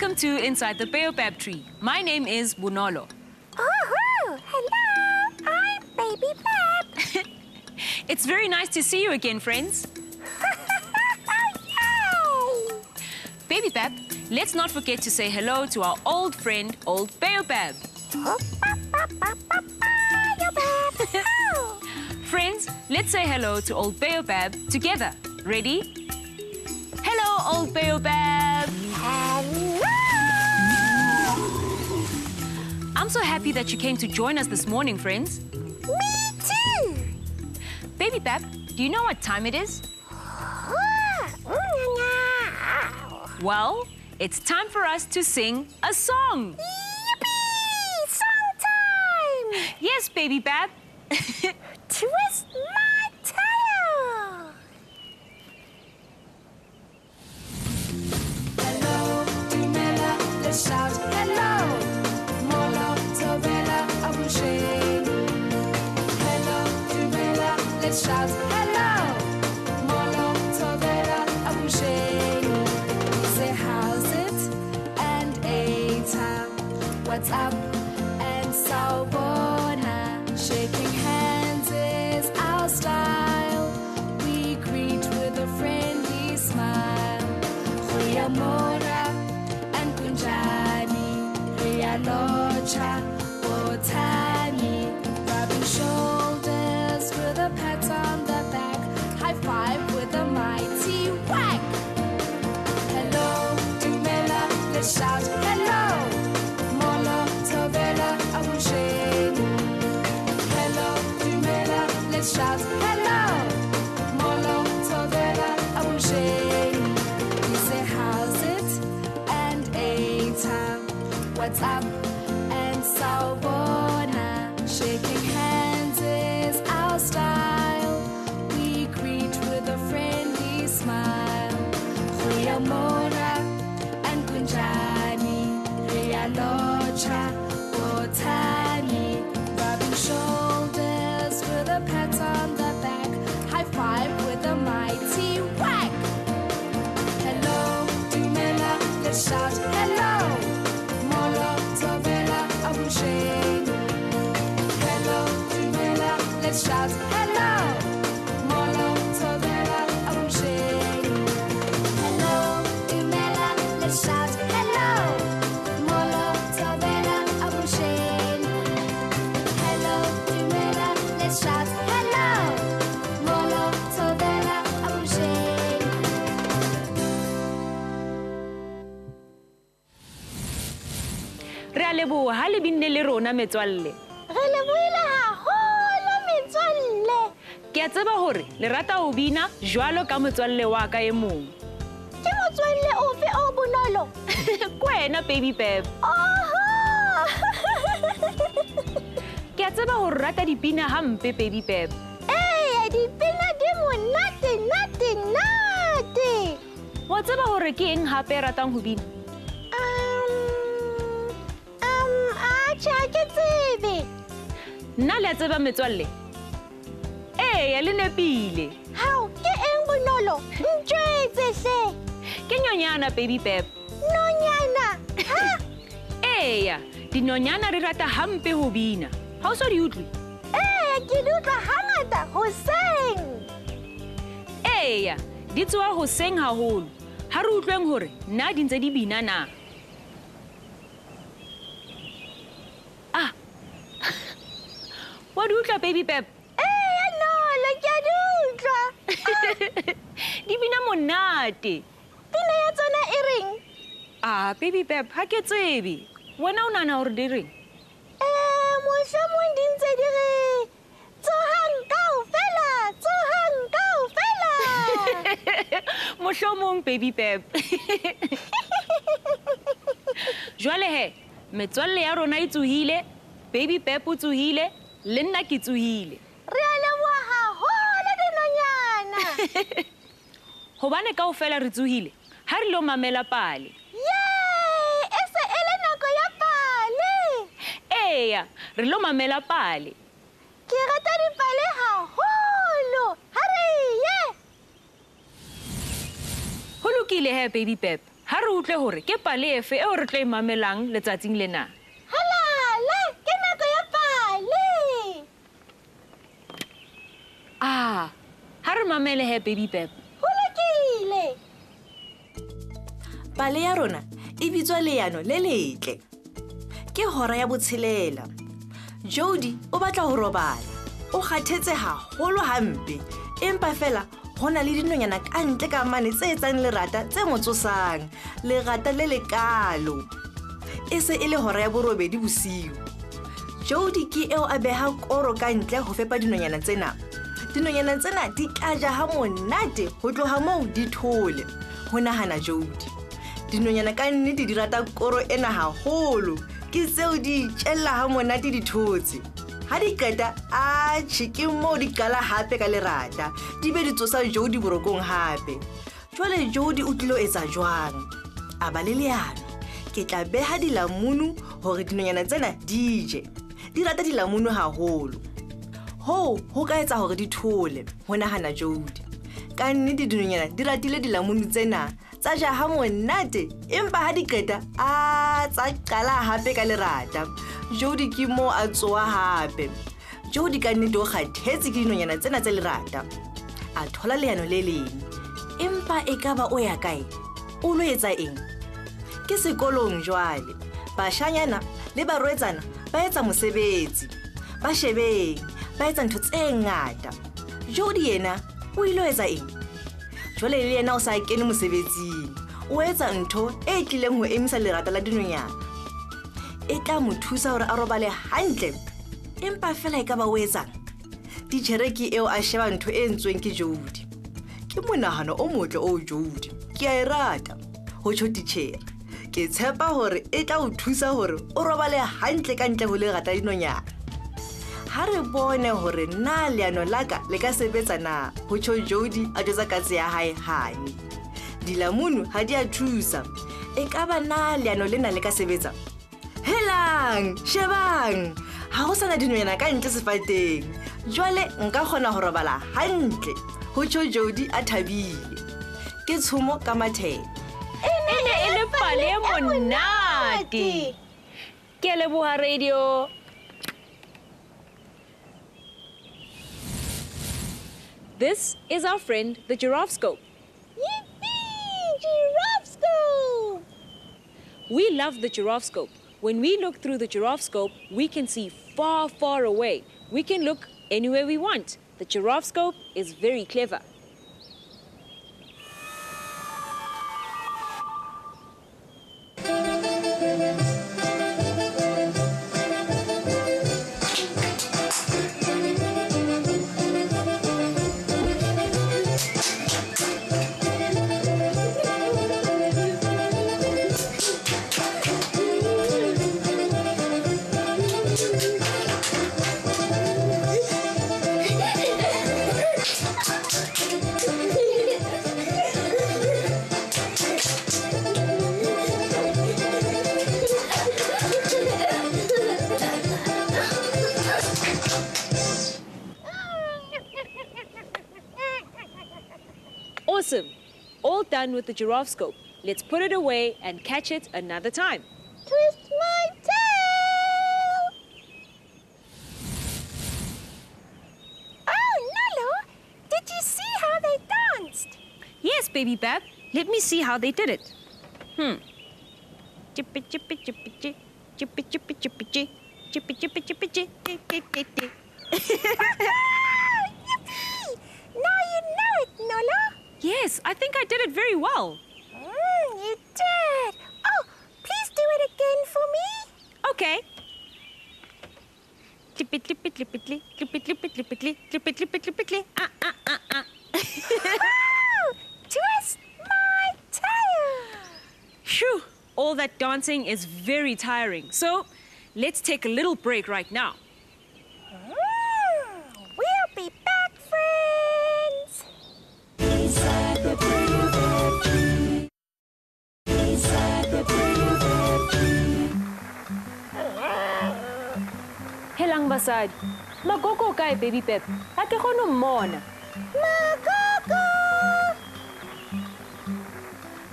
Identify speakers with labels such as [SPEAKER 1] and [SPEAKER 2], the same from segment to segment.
[SPEAKER 1] Welcome to Inside the Baobab Tree. My name is Bunolo.
[SPEAKER 2] Oh, hello. I'm Baby Bab.
[SPEAKER 1] It's very nice to see you again, friends.
[SPEAKER 2] Yay!
[SPEAKER 1] Baby Bab, let's not forget to say hello to our old friend, Old Baobab. Friends, let's say hello to Old Baobab together. Ready? Hello, Old Baobab.
[SPEAKER 2] Hello.
[SPEAKER 1] I'm so happy that you came to join us this morning, friends.
[SPEAKER 2] Me too.
[SPEAKER 1] Baby Bab, do you know what time it is? Well, it's time for us to sing a song.
[SPEAKER 2] Yippee! Song time!
[SPEAKER 1] Yes, Baby Bab.
[SPEAKER 2] Twist my tail!
[SPEAKER 3] Hello, Dumela, let's shout hello. Molo, Tovela, Abusheng. Hello, Dumela, let's shout hello. Molo, Tovela, Abusheng. Say how's it? And Eta, what's up? And Sawubona. Shaking hands is our style. We greet with a friendly smile. Goeiemorgen and kunjani. Riyalocha, botani. Rubbing shoulders with a pat on the back. High five with a mighty whack. Hello, Dumela, let's shout hello. Molo, Tovela, Abusheng. Hello, Dumela, let's shout hello. Molo, Tovela, Abusheng. We say how's it? And Eta, what's up? And Sawubona. Shaking hands is our style. We greet with a friendly smile. Goeiemorgen and kunjani. Riyalocha, botani. Rubbing shoulders with a pat on the back. High five with a mighty whack. Hello, Dumela, let's shout hello. Molo, Tovela, Abusheng. Hello, Dumela, let's shout hello. Molo, Tovela, Abusheng. Hello, Dumela, let's shout hello. Molo, Tovela, Abusheng. Hello, Dumela, let's shout hello. Molo, Tovela, Abusheng.
[SPEAKER 1] Re a leboha ha le binne le rona metswalle.
[SPEAKER 2] Re lebohile haholo metswalle.
[SPEAKER 1] Ke a tseba hore le rata ho bina jwalo ka motswalle wa ka e mong.
[SPEAKER 2] Ke motswalle ofe o bonolo?
[SPEAKER 1] Ke wena, Baby Bab.
[SPEAKER 2] Oho!
[SPEAKER 1] Ke a tseba hore o rata dipina hampe, Baby Bab.
[SPEAKER 2] Ee, dipina di monate, nate, nate.
[SPEAKER 1] Wa tseba hore ke eng hape e ratang ho bina?
[SPEAKER 2] Atjha, ke tsebe.
[SPEAKER 1] Nna le a tseba metswalle? Eya, le nepile.
[SPEAKER 2] Hao, ke eng bonolo? Ntjwetse hle.
[SPEAKER 1] Ke nyonyana, Baby Bab.
[SPEAKER 2] Nonyana. Ha?
[SPEAKER 1] Eya, dinonyana re rata hampe ho bina. Ha o so di utlwe?
[SPEAKER 2] Ee, ke di utlwa hangata hoseng.
[SPEAKER 1] Eya, di tsoha hoseng haholo. Ha re utlweng hore na di ntse di bina na. Ah. Wa di utlwa, Baby Bab?
[SPEAKER 2] Ee, nolo, ke a di utlwa.
[SPEAKER 1] Di bina monate.
[SPEAKER 2] Pina ya tsona e reng?
[SPEAKER 1] Ah, Baby Bab, ha ke tsebe. Wena o nahana hore di reng?
[SPEAKER 2] Mohlomong di ntse di re tsohang kaofela, tsohang kaofela.
[SPEAKER 1] Mohlomong, Baby Bab. Jwale he, metswalle ya rona e tsohile, Baby Bab o tsohile, le nna ke tsohile.
[SPEAKER 2] Re a leboha haholo dinonyana.
[SPEAKER 1] Hobane kaofela re tsohile, ha re lo mamela pale.
[SPEAKER 2] Yay! E se e le nako ya pale.
[SPEAKER 1] Eya, re lo mamela pale.
[SPEAKER 2] Ke rata dipale haholo. Ha re ye.
[SPEAKER 1] Ho lokile he, Baby Bab. Ha re utlwe hore ke pale efe eo re tlo e mamelang letsatsing lena.
[SPEAKER 2] Halala, ke nako ya pale.
[SPEAKER 1] Ha re mamele he baby Bab.
[SPEAKER 2] Ho lokile.
[SPEAKER 4] Pale ya rona e bitswa leano le letle. Ke hora ya botshelela. Jody o batla ho robala. O kgathetse haholo hampe. Empa fela hona le dinonyana ka ntle ka mane tse etsang lerata tse mo tsosang. Lerata le lekalo. E se e le hora ya borobedi bosiu. Jody ke eo a beha koro ka ntle ho fepa dinonyana tsena. Dinonyana tsena di tla ja ha monate ho tloha moo di thole. Ho nahana Jody. Dinonyana ka nnete di rata koro ena haholo. Ke tseo di itjella ha monate di thotse. Ha di qeta ke moo di qala hape ka lerata. Di be di tsosa Jody borokong hape. Jwale Jody o tlilo etsa jwang? A ba le leano. Ke tla beha dilamunu hore dinonyana tsena di je. Di rata dilamunu haholo. Ho ka etsa hore di thole. Ho nahana Jody. Ka nnete dinonyana di ratile dilamunu tsena. Tsa ja ha monate, empa ha di qeta tsa qala hape ka lerata. Jody ke mo a tsoa hape. Jody ka nnete o kgathetse ke dinonyana tsena tse lerata. A thola leano le leng. Empa ekaba o ya kae? O lo etsa eng? Ke sekolong jwale. Bashanyana le barwetsana ba etsa mosebetsi. Ba shebeng, ba etsa ntho tse ngata. Jody yena o ilo etsa eng? Jwale le yena o sa kene mosebetsing. O etsa ntho e tlileng ho emisa lerata la dinonyana. E tla mo thusa hore a robale hantle. Empa fela ekaba o etsang? Titjhere eo a sheba ntho e entsweng ke Jody. Ke monahano o motle o Jody. Ke a e rata. Ho tjho titjhere. Ke tshepa hore e tla o thusa hore o robale hantle ka ntle ho lerata dinonyana. Ha re bone hore na leano laka le ka sebetsa na. Ho tjho Jody a jwetsa katse ya hae hane. Dilamunu ha di a thusa. Ekaba na leano lena le ka sebetsa? Helang, shebang. Ha ho sana dinonyana ka ntle sefateng. Jwale nka kgona ho robala hantle. Ho tjho Jody a thabile. Ke tshomo ka mathela.
[SPEAKER 1] E le pale e monate. Ke a leboha radio. This is our friend, the giraffe scope.
[SPEAKER 2] Yippee! Giraffe scope!
[SPEAKER 1] We love the giraffe scope. When we look through the giraffe scope, we can see far, far away. We can look anywhere we want. The giraffe scope is very clever. Awesome. All done with the giraffe scope. Let's put it away and catch it another time.
[SPEAKER 2] Twist my tail! Oh, Nalo! Did you see how they danced?
[SPEAKER 1] Yes, baby Bab. Let me see how they did it. Chippy, chippy, chippy, chippy, chippy, chippy, chippy, chippy, chippy, chippy, chippy.
[SPEAKER 2] Yippee! Now you know it, Nolo.
[SPEAKER 1] Yes, I think I did it very well.
[SPEAKER 2] You did. Oh, please do it again for me.
[SPEAKER 1] Okay. Clippy, clippy, clippy, clippy, clippy, clippy, clippy, clippy, clippy, clippy, clippy.
[SPEAKER 2] Twist my tail.
[SPEAKER 1] Phew, all that dancing is very tiring. So, let's take a little break right now.
[SPEAKER 2] We'll be back, friends.
[SPEAKER 3] Inside the Baobab tree. Inside the Baobab tree.
[SPEAKER 1] Helang basadi. Magogo kae baby Bab? Ha ke kgone ho mmona.
[SPEAKER 2] Magogo!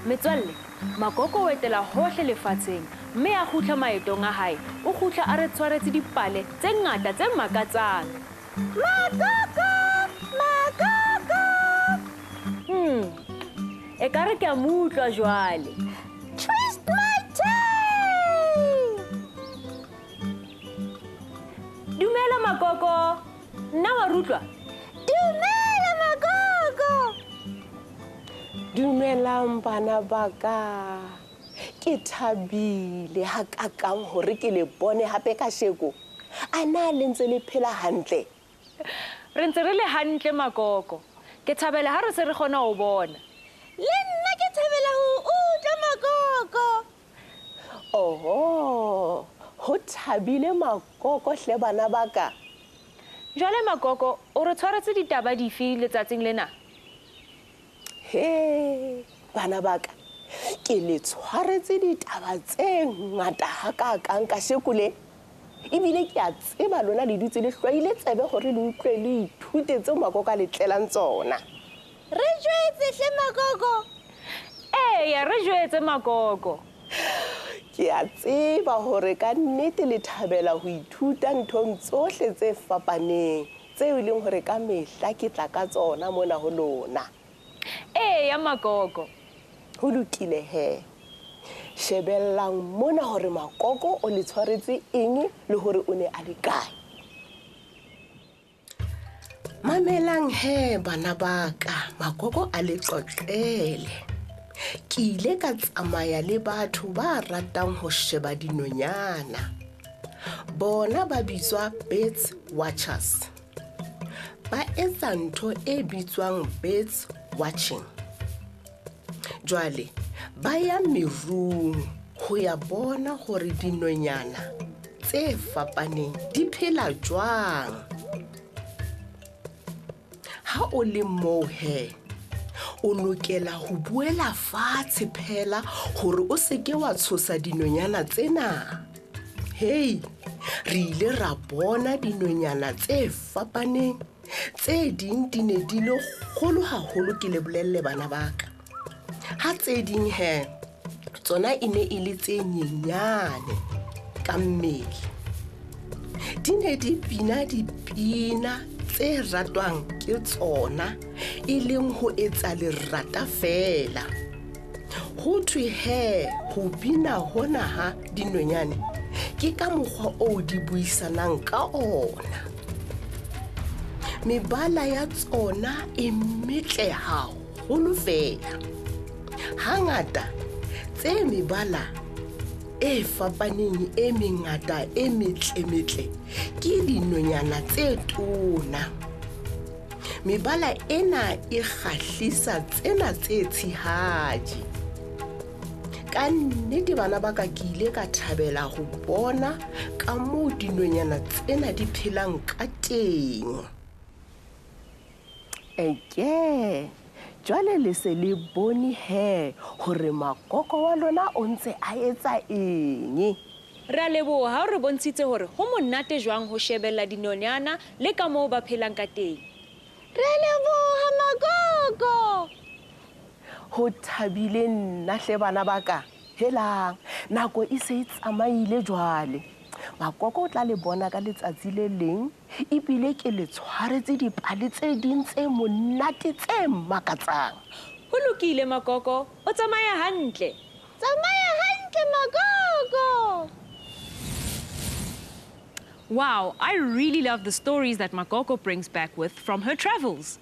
[SPEAKER 1] Metswalle, Magogo o etela hohle lefatsheng, mme a kgutla maetong a hae, o kgutla a re tshwaretse dipale tse ngata tse makatsang.
[SPEAKER 2] Magogo! Magogo!
[SPEAKER 1] Ekare ke a mo utlwa jwale.
[SPEAKER 2] Twist my tail!
[SPEAKER 1] Dumela Magogo, nna wa rutlwa?
[SPEAKER 2] Dumela, Magogo!
[SPEAKER 5] Dumelang bana ba ka. Ke thabile hakakang hore ke le bone hape kasheko. A na le ntse le phela hantle?
[SPEAKER 1] Re ntse re le hantle Magogo. Ke thabela ha re se re kgona ho bona.
[SPEAKER 2] Le nna ke thabela ho utlwa, Magogo!
[SPEAKER 5] Oho, ho thabile Magogo hle bana ba ka.
[SPEAKER 1] Jwale Magogo, o re tshwaretse ditaba dife letsatsing lena?
[SPEAKER 5] He, bana ba ka. Ke le tshwaretse ditaba tse ngata hakakang kasheko le. Ebile ke a tseba lona le dutse le hlwaile tsebe hore le utlwe le ithute tseo Magogo a le tlelang tsona.
[SPEAKER 2] Re jwetse hle, Magogo!
[SPEAKER 1] Eya, re jwetse Magogo.
[SPEAKER 5] Ke a tseba hore ka nnete le thabela ho ithuta nthong tsohle tse fapaneng tseo e leng hore ka mehla ke tla ka tsona mona ho lona.
[SPEAKER 1] Eya Magogo.
[SPEAKER 5] Ho lokile he. Shebellang mona hore Magogo o le tshwaretse eng le hore o ne a le kae. Mamelang he bana ba ka, Magogo a le qoqele. Ke ile ka tsamaya le batho ba ratang ho sheba dinonyana. Bona ba bitswa birds watchers. Ba etsa ntho e bitswang birds watching. Jwale ba ya merung ho ya bona hore dinonyana tse fapaneng di phela jwang. Ha o le moo he, o lokela ho buela fatshe phela hore o seke wa tshosa dinonyana tsena. Hey, re ile ra bona dinonyana tse fapaneng, tse ding di ne di le kgolo haholo ke le bolelle bana ba ka. Ha tse ding he, tsona e ne e le tse nyenyane ka mmele. Di ne di bina dipina tse ratwang ke tsona, e leng ho etsa lerata fela. Ho thwe he, ho bina hona ha dinonyane ke ka mokgwa o di buisanang ka ona. Mebala ya tsona e metle haholo fela. Hangata tse mebala e fapaneng e mengata e metle ke dinonyana tse tona. Mebala ena e kgahlisa tsena tse tshehadi. Ka nnete bana ba ka ke ile ka thabela ho bona ka moo dinonyana tsena di phelang ka teng. Eke, jwale le se le bone he hore Magogo wa lona o ntse a etsa eng.
[SPEAKER 1] Re a leboha ha o re bontshitse hore ho monate jwang ho shebella dinonyana le ka moo ba phelang ka teng.
[SPEAKER 2] Re leboha, Magogo!
[SPEAKER 5] Ho thabile nna hle bana ba ka. Helang, nako e se e tsamaile jwale. Magogo o tla le bona ka letsatsi le leng, ebile ke le tshwaretse dipale tse ding tse monate tse makatsang.
[SPEAKER 1] Ho lokile Magogo, o tsamaya hantle.
[SPEAKER 2] Tsamaya hantle, Magogo!
[SPEAKER 1] Wow, I really love the stories that Magogo brings back with from her travels.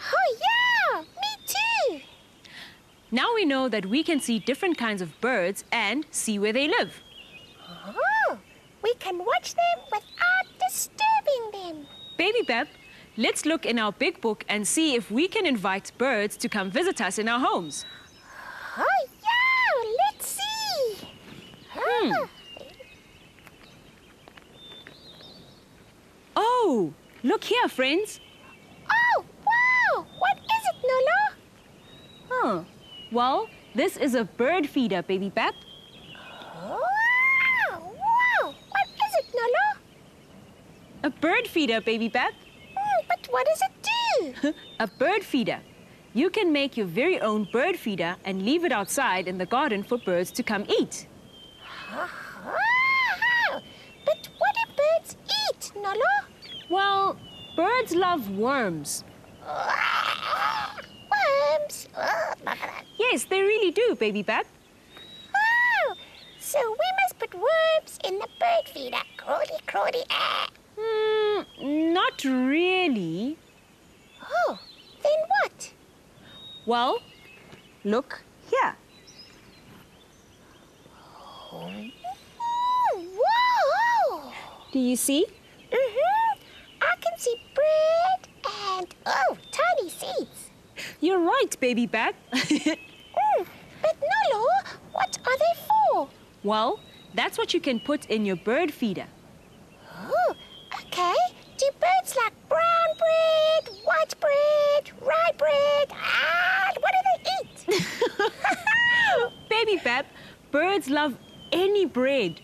[SPEAKER 2] Oh yeah, me too!
[SPEAKER 1] Now we know that we can see different kinds of birds and see where they live.
[SPEAKER 2] Oh, we can watch them without disturbing them.
[SPEAKER 1] Baby Beb, let's look in our big book and see if we can invite birds to come visit us in our homes.
[SPEAKER 2] Oh yeah, let's see!
[SPEAKER 1] Oh, look here, friends.
[SPEAKER 2] Oh, wow! What is it, Nolo?
[SPEAKER 1] Well, this is a bird feeder, Baby Beb.
[SPEAKER 2] Wow! Wow! What is it, Nolo?
[SPEAKER 1] A bird feeder, Baby Beb.
[SPEAKER 2] But what does it do?
[SPEAKER 1] A bird feeder. you can make your very own bird feeder and leave it outside in the garden for birds to come eat.
[SPEAKER 2] Wow! But what do birds eat, Nolo?
[SPEAKER 1] Well, birds love worms.
[SPEAKER 2] Worms?
[SPEAKER 1] Yes, they really do, Baby Bab.
[SPEAKER 2] Wow! So we must put worms in the bird feeder. Crawly, crawly,
[SPEAKER 1] Not really.
[SPEAKER 2] Oh, then what?
[SPEAKER 1] Well, look here.
[SPEAKER 2] Whoa!
[SPEAKER 1] Do you see?
[SPEAKER 2] I can see bread and, tiny seeds.
[SPEAKER 1] You're right, Baby Bab.
[SPEAKER 2] But Nolo, what are they for?
[SPEAKER 1] Well, that's what you can put in your bird feeder.
[SPEAKER 2] Oh, okay. Do birds like brown bread, white bread, rye bread? What do they eat?
[SPEAKER 1] Baby Bab, birds love any bread.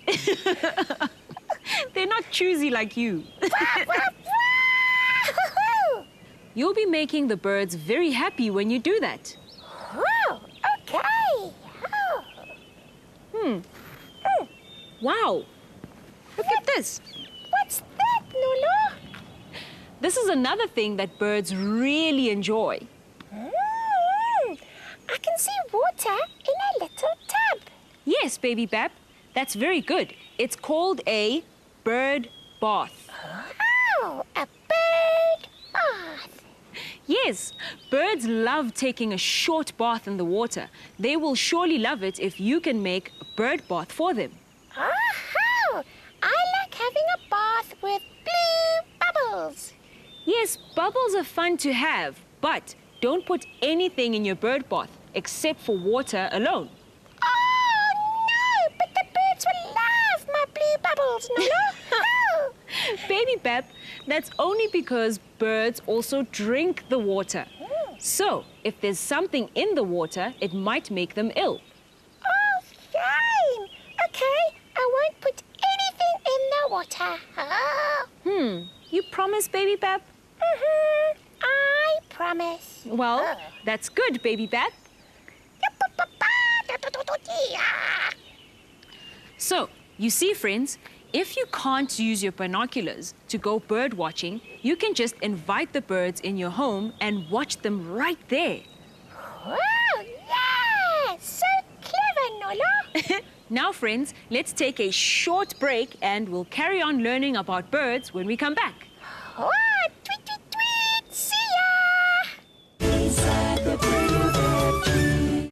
[SPEAKER 1] They're not choosy like you. You'll be making the birds very happy when you do that.
[SPEAKER 2] Oh, okay.
[SPEAKER 1] Wow, look at this.
[SPEAKER 2] What's that, Nolo?
[SPEAKER 1] This is another thing that birds really enjoy.
[SPEAKER 2] I can see water in a little tub.
[SPEAKER 1] Yes, Baby Bab, that's very good. It's called a bird bath.
[SPEAKER 2] Oh, a bird bath.
[SPEAKER 1] Yes, birds love taking a short bath in the water. They will surely love it if you can make a bird bath for them.
[SPEAKER 2] Oh, I like having a bath with blue bubbles.
[SPEAKER 1] Yes, bubbles are fun to have, but don't put anything in your bird bath except for water alone.
[SPEAKER 2] Oh, no, but the birds will love my blue bubbles, Nolo.
[SPEAKER 1] Baby Bab, that's only because birds also drink the water. So, if there's something in the water, it might make them ill.
[SPEAKER 2] Oh, shame. Okay, I won't put anything in the water.
[SPEAKER 1] You promise, Baby Bab?
[SPEAKER 2] I promise.
[SPEAKER 1] Well, that's good, Baby Bab. So, you see, friends, if you can't use your binoculars to go bird watching, you can just invite the birds in your home and watch them right there.
[SPEAKER 2] Wow, yeah! So clever, Nolo.
[SPEAKER 1] Now, friends, let's take a short break and we'll carry on learning about birds when we come back.
[SPEAKER 2] Oh, tweet, tweet, tweet. See ya!
[SPEAKER 3] Inside the Baobab tree.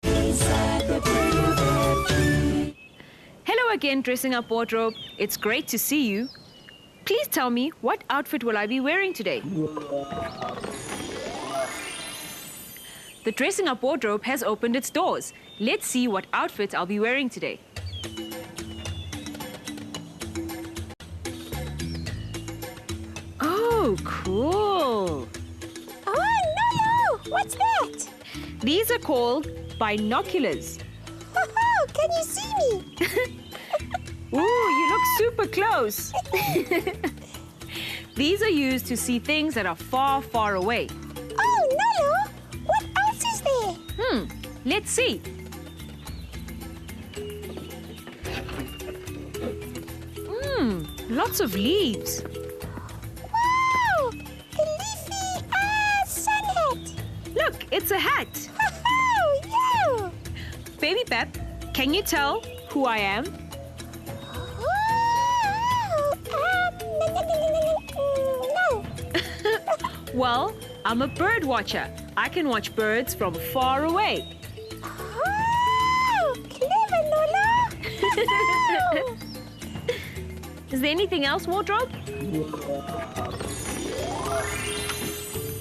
[SPEAKER 3] Inside the Baobab tree.
[SPEAKER 1] Hello again, Dressing Up Wardrobe. It's great to see you. Please tell me, what outfit will I be wearing today? The Dressing Up Wardrobe has opened its doors. Let's see what outfit I'll be wearing today. Oh, cool.
[SPEAKER 2] Oh, Nolo! What's that?
[SPEAKER 1] These are called binoculars.
[SPEAKER 2] Oh, can you see me?
[SPEAKER 1] Ooh, you look super close. These are used to see things that are far, far away.
[SPEAKER 2] Oh, Nolo! What else is there?
[SPEAKER 1] Let's see. Lots of leaves.
[SPEAKER 2] Wow! A leafy sun hat.
[SPEAKER 1] Look, it's a hat.
[SPEAKER 2] Oh, yeah!
[SPEAKER 1] Baby Bab, can you tell who I am?
[SPEAKER 2] No.
[SPEAKER 1] Well, I'm a bird watcher. I can watch birds from far away.
[SPEAKER 2] Oh, clever, Nolo.
[SPEAKER 1] Is there anything else, Wardrobe?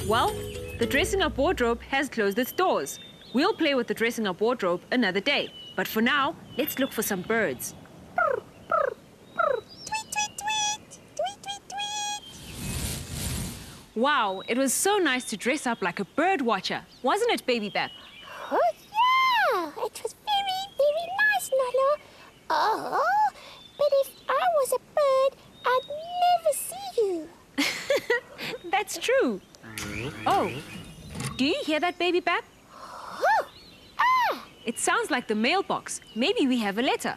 [SPEAKER 1] Well, the Dressing Up Wardrobe has closed its doors. We'll play with the Dressing Up Wardrobe another day. But for now, let's look for some birds.
[SPEAKER 2] Tweet, tweet, tweet. Tweet, tweet, tweet.
[SPEAKER 1] Wow, it was so nice to dress up like a bird watcher, wasn't it, Baby Bab?
[SPEAKER 2] Oh, yeah. It was very, very nice, Nolo. Oh, but if I was a bird, I'd never see you.
[SPEAKER 1] That's true. Oh, Do you hear that, Baby Bab?
[SPEAKER 2] Oh, ah,
[SPEAKER 1] It sounds like the mailbox. Maybe we have a letter.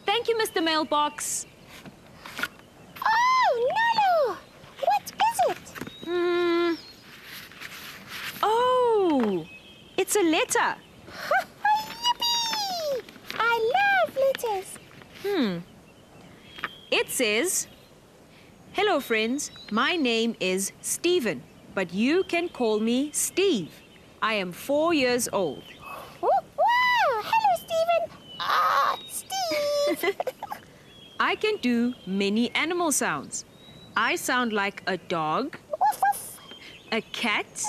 [SPEAKER 1] Thank you, Mr. Mailbox.
[SPEAKER 2] oh, Nolo. What is it?
[SPEAKER 1] Oh, it's a letter.
[SPEAKER 2] Yippee! I love letters.
[SPEAKER 1] It says, "Hello, friends. My name is Stephen, but you can call me Steve. I am 4 years old.
[SPEAKER 2] Wow! Hello, Stephen. Ah, Steve.
[SPEAKER 1] I can do many animal sounds. I sound like a dog,
[SPEAKER 2] Woof, woof.
[SPEAKER 1] a cat,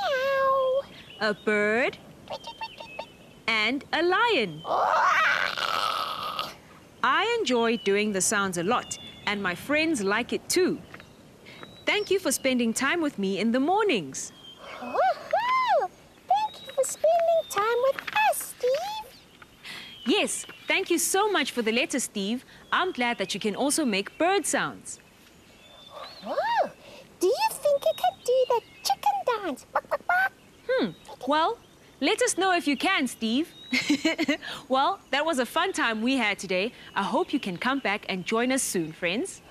[SPEAKER 2] Meow.
[SPEAKER 1] a bird, and a lion. I enjoy doing the sounds a lot, and my friends like it too. Thank you for spending time with me in the mornings."
[SPEAKER 2] Woohoo! Thank you for spending time with us, Steve.
[SPEAKER 1] Yes, thank you so much for the letter, Steve. I'm glad that you can also make bird sounds.
[SPEAKER 2] Whoa! Do you think you can do the chicken dance? Bark, bark, bark.
[SPEAKER 1] Well, let us know if you can, Steve. Well, that was a fun time we had today. I hope you can come back and join us soon, friends.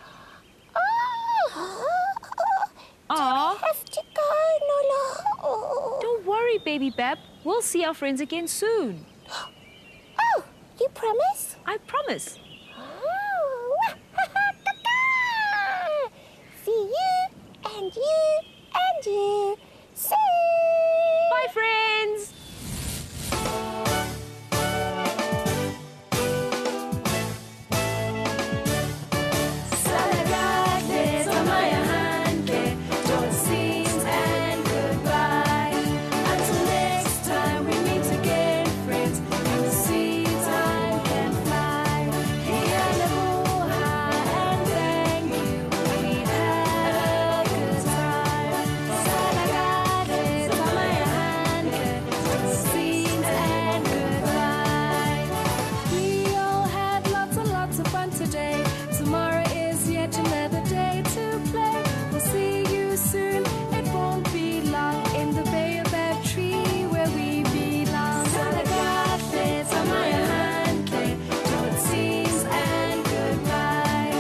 [SPEAKER 2] Oh!
[SPEAKER 1] Aw,
[SPEAKER 2] Have to go, Nolo. Oh.
[SPEAKER 1] don't worry, Baby Bab. We'll see our friends again soon.
[SPEAKER 2] Oh, you promise?
[SPEAKER 1] I promise.
[SPEAKER 2] Oh. See you and you and you soon.
[SPEAKER 1] Bye, friends.
[SPEAKER 3] Until next time we meet again, friends. You will see time can fly. Hey, aloha and thank you. We had a good time. Salagade, tamayahanke, scenes and goodbye. We all had lots and lots of fun today. Tomorrow is yet another day to play. We'll see you soon. It won't be long in the Baobab tree where we belong. Salagade, tamayahanke, good scenes and goodbye.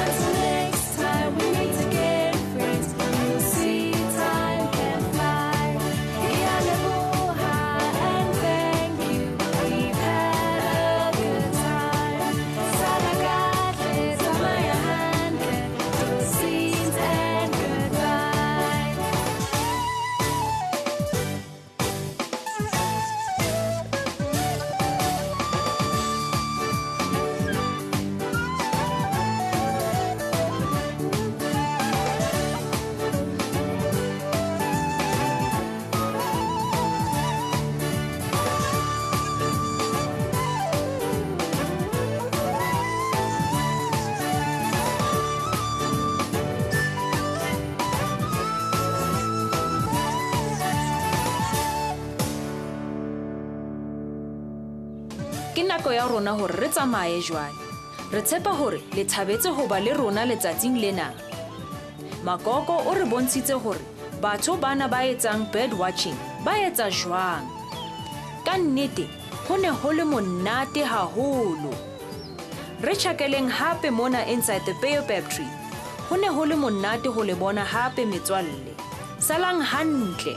[SPEAKER 3] Until next time we meet again, friends. You'll see time can fly. Hey, aloha and thank you. We've had a good time. Salagade, tamayahanke, good scenes and goodbye.
[SPEAKER 6] Ke nako ya rona hore re tsamaye jwale. Re tshepa hore le thabetse ho ba le rona letsatsing lena. Magogo o re bontshitse hore batho bana ba etsang bird watching ba etsa jwang. Ka nnete, ho ne ho le monate haholo. Re tjhakeleng hape mona inside the Baobab tree. Ho ne ho le monate ho le bona hape metswalle. Salang hantle.